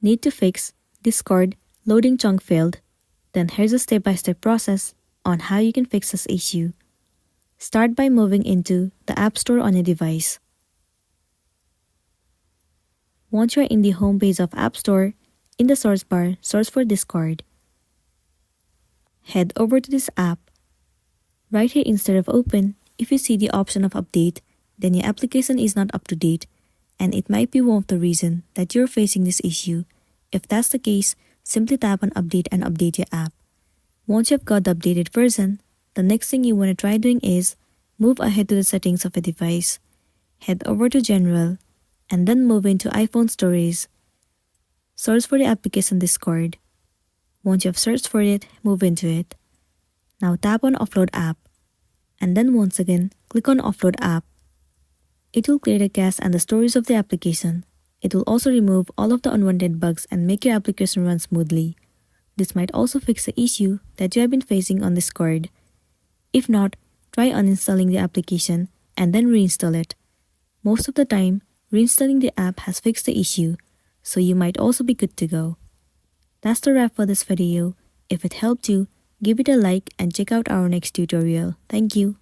Need to fix Discord loading chunk failed? Then here's a step-by-step process on how you can fix this issue. Start by moving into the App Store on your device. Once you're in the home page of App Store, in the source bar, search for Discord. Head over to this app. Right here instead of open, if you see the option of update, then your application is not up to date, and it might be one of the reasons that you're facing this issue. If that's the case, simply tap on update and update your app. Once you've got the updated version, the next thing you want to try doing is move ahead to the settings of a device. Head over to General, and then move into iPhone Storage. Search for the application Discord. Once you have searched for it, move into it. Now tap on Offload App, and then once again, click on Offload App. It will clear the cache and the storage of the application. It will also remove all of the unwanted bugs and make your application run smoothly. This might also fix the issue that you have been facing on Discord. If not, try uninstalling the application and then reinstall it. Most of the time, reinstalling the app has fixed the issue, so you might also be good to go. That's the wrap for this video. If it helped you, give it a like and check out our next tutorial. Thank you.